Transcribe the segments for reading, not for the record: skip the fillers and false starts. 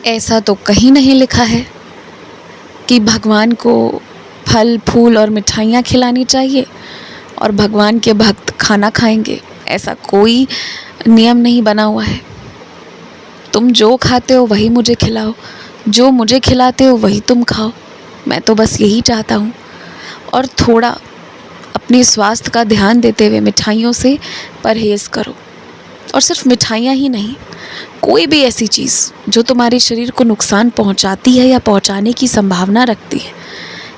ऐसा तो कहीं नहीं लिखा है कि भगवान को फल फूल और मिठाइयाँ खिलानी चाहिए और भगवान के भक्त खाना खाएंगे। ऐसा कोई नियम नहीं बना हुआ है। तुम जो खाते हो वही मुझे खिलाओ, जो मुझे खिलाते हो वही तुम खाओ। मैं तो बस यही चाहता हूँ। और थोड़ा अपने स्वास्थ्य का ध्यान देते हुए मिठाइयों से परहेज़ करो। और सिर्फ मिठाइयाँ ही नहीं, कोई भी ऐसी चीज़ जो तुम्हारे शरीर को नुकसान पहुंचाती है या पहुंचाने की संभावना रखती है,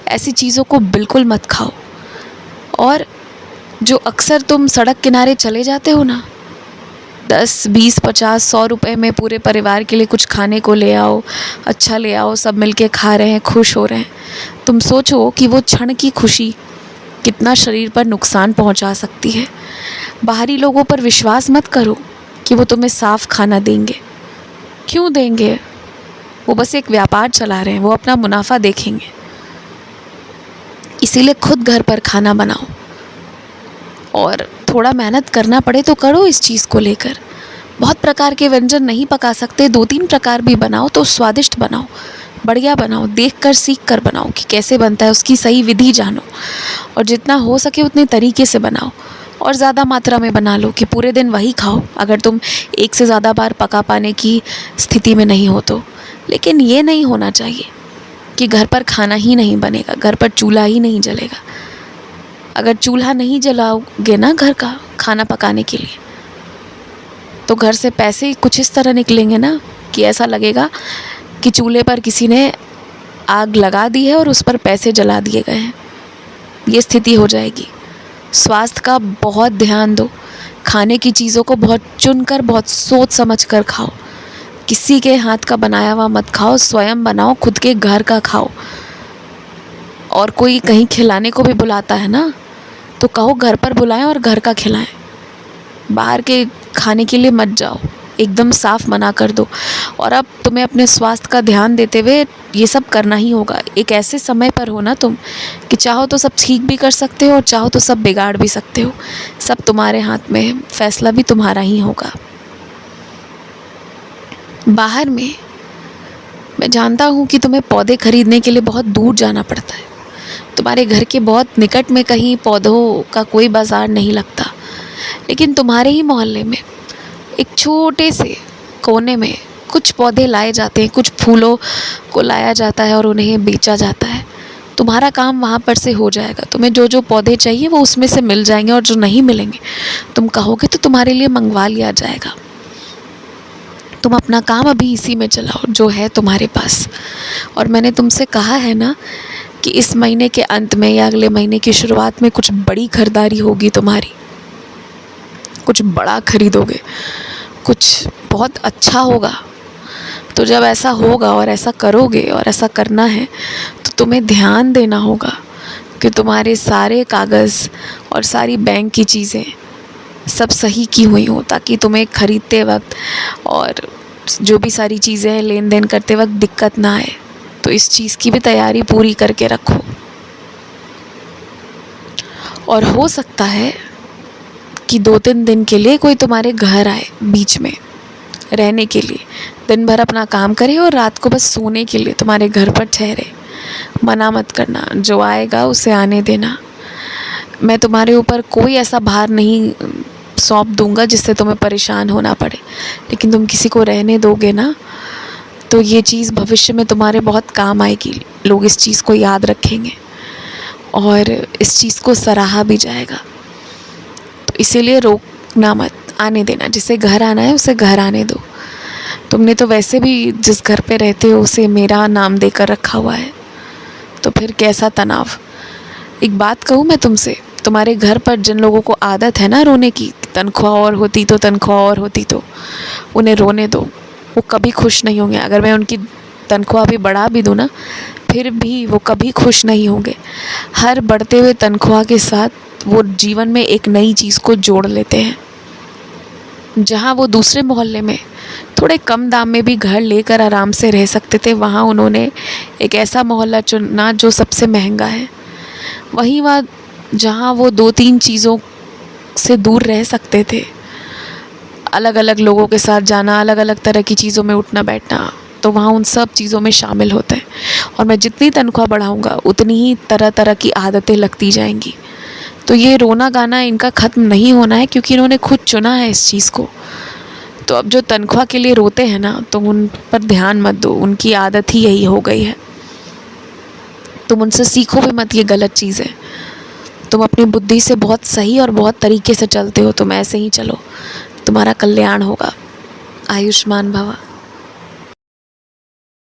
ऐसी चीज़ों को बिल्कुल मत खाओ। और जो अक्सर तुम सड़क किनारे चले जाते हो ना, 10, 20, 50, 100 रुपए में पूरे परिवार के लिए कुछ खाने को ले आओ, अच्छा ले आओ, सब मिलके खा रहे हैं, खुश हो रहे हैं। तुम सोचो कि वो क्षण की खुशी कितना शरीर पर नुकसान पहुंचा सकती है। बाहरी लोगों पर विश्वास मत करो कि वो तुम्हें साफ खाना देंगे। क्यों देंगे? वो बस एक व्यापार चला रहे हैं, वो अपना मुनाफा देखेंगे। इसीलिए खुद घर पर खाना बनाओ और थोड़ा मेहनत करना पड़े तो करो इस चीज़ को लेकर। बहुत प्रकार के व्यंजन नहीं पका सकते, 2-3 प्रकार भी बनाओ तो स्वादिष्ट बनाओ, बढ़िया बनाओ, देखकर सीख कर बनाओ कि कैसे बनता है, उसकी सही विधि जानो और जितना हो सके उतने तरीके से बनाओ। और ज़्यादा मात्रा में बना लो कि पूरे दिन वही खाओ, अगर तुम एक से ज़्यादा बार पका पाने की स्थिति में नहीं हो तो। लेकिन ये नहीं होना चाहिए कि घर पर खाना ही नहीं बनेगा, घर पर चूल्हा ही नहीं जलेगा। अगर चूल्हा नहीं जलाओगे ना घर का खाना पकाने के लिए, तो घर से पैसे कुछ इस तरह निकलेंगे ना कि ऐसा लगेगा कि चूल्हे पर किसी ने आग लगा दी है और उस पर पैसे जला दिए गए हैं। ये स्थिति हो जाएगी। स्वास्थ्य का बहुत ध्यान दो। खाने की चीज़ों को बहुत चुनकर, बहुत सोच समझ कर खाओ। किसी के हाथ का बनाया हुआ मत खाओ, स्वयं बनाओ, खुद के घर का खाओ। और कोई कहीं खिलाने को भी बुलाता है ना, तो कहो घर पर बुलाएं और घर का खिलाएं। बाहर के खाने के लिए मत जाओ, एकदम साफ मना कर दो। और अब तुम्हें अपने स्वास्थ्य का ध्यान देते हुए ये सब करना ही होगा। एक ऐसे समय पर हो ना तुम कि चाहो तो सब ठीक भी कर सकते हो और चाहो तो सब बिगाड़ भी सकते हो। सब तुम्हारे हाथ में है, फैसला भी तुम्हारा ही होगा। बाहर में मैं जानता हूँ कि तुम्हें पौधे खरीदने के लिए बहुत दूर जाना पड़ता है। तुम्हारे घर के बहुत निकट में कहीं पौधों का कोई बाज़ार नहीं लगता, लेकिन तुम्हारे ही मोहल्ले में एक छोटे से कोने में कुछ पौधे लाए जाते हैं, कुछ फूलों को लाया जाता है और उन्हें बेचा जाता है। तुम्हारा काम वहाँ पर से हो जाएगा। तुम्हें जो जो पौधे चाहिए वो उसमें से मिल जाएंगे और जो नहीं मिलेंगे तुम कहोगे तो तुम्हारे लिए मंगवा लिया जाएगा। तुम अपना काम अभी इसी में चलाओ जो है तुम्हारे पास। और मैंने तुमसे कहा है ना कि इस महीने के अंत में या अगले महीने की शुरुआत में कुछ बड़ी खरीदारी होगी तुम्हारी, कुछ बड़ा खरीदोगे, कुछ बहुत अच्छा होगा। तो जब ऐसा होगा और ऐसा करोगे और ऐसा करना है तो तुम्हें ध्यान देना होगा कि तुम्हारे सारे कागज़ और सारी बैंक की चीज़ें सब सही की हुई हों, ताकि तुम्हें खरीदते वक्त और जो भी सारी चीज़ें हैं लेन देन करते वक्त दिक्कत ना आए। तो इस चीज़ की भी तैयारी पूरी करके रखो। और हो सकता है कि 2-3 दिन के लिए कोई तुम्हारे घर आए बीच में रहने के लिए, दिन भर अपना काम करे और रात को बस सोने के लिए तुम्हारे घर पर ठहरे। मना मत करना, जो आएगा उसे आने देना। मैं तुम्हारे ऊपर कोई ऐसा भार नहीं सौंप दूंगा जिससे तुम्हें परेशान होना पड़े, लेकिन तुम किसी को रहने दोगे ना तो ये चीज़ भविष्य में तुम्हारे बहुत काम आएगी। लोग इस चीज़ को याद रखेंगे और इस चीज़ को सराहा भी जाएगा। तो इसीलिए रोकना मत, आने देना। जिसे घर आना है उसे घर आने दो। तुमने तो वैसे भी जिस घर पे रहते हो उसे मेरा नाम देकर रखा हुआ है, तो फिर कैसा तनाव। एक बात कहूँ मैं तुमसे, तुम्हारे घर पर जिन लोगों को आदत है ना रोने की, तनख्वाह और होती तो तनख्वाह और होती तो, उन्हें रोने दो। वो कभी खुश नहीं होंगे। अगर मैं उनकी तनख्वाह भी बढ़ा भी दूँ ना, फिर भी वो कभी खुश नहीं होंगे। हर बढ़ते हुए तनख्वाह के साथ वो जीवन में एक नई चीज़ को जोड़ लेते हैं। जहाँ वो दूसरे मोहल्ले में थोड़े कम दाम में भी घर लेकर आराम से रह सकते थे, वहाँ उन्होंने एक ऐसा मोहल्ला चुना जो सबसे महंगा है। वहीं वहाँ जहाँ वो 2-3 चीज़ों से दूर रह सकते थे, अलग अलग लोगों के साथ जाना, अलग अलग तरह की चीज़ों में उठना बैठना, तो वहाँ उन सब चीज़ों में शामिल होते हैं। और मैं जितनी तनख्वाह बढ़ाऊँगा उतनी ही तरह तरह की आदतें लगती जाएंगी। तो ये रोना गाना इनका ख़त्म नहीं होना है, क्योंकि इन्होंने खुद चुना है इस चीज़ को। तो अब जो तनख्वाह के लिए रोते हैं ना, तुम उन पर ध्यान मत दो, उनकी आदत ही यही हो गई है। तुम उनसे सीखो भी मत, ये गलत चीज़ है। तुम अपनी बुद्धि से बहुत सही और बहुत तरीके से चलते हो, तुम ऐसे ही चलो, तुम्हारा कल्याण होगा। आयुष्मान भव।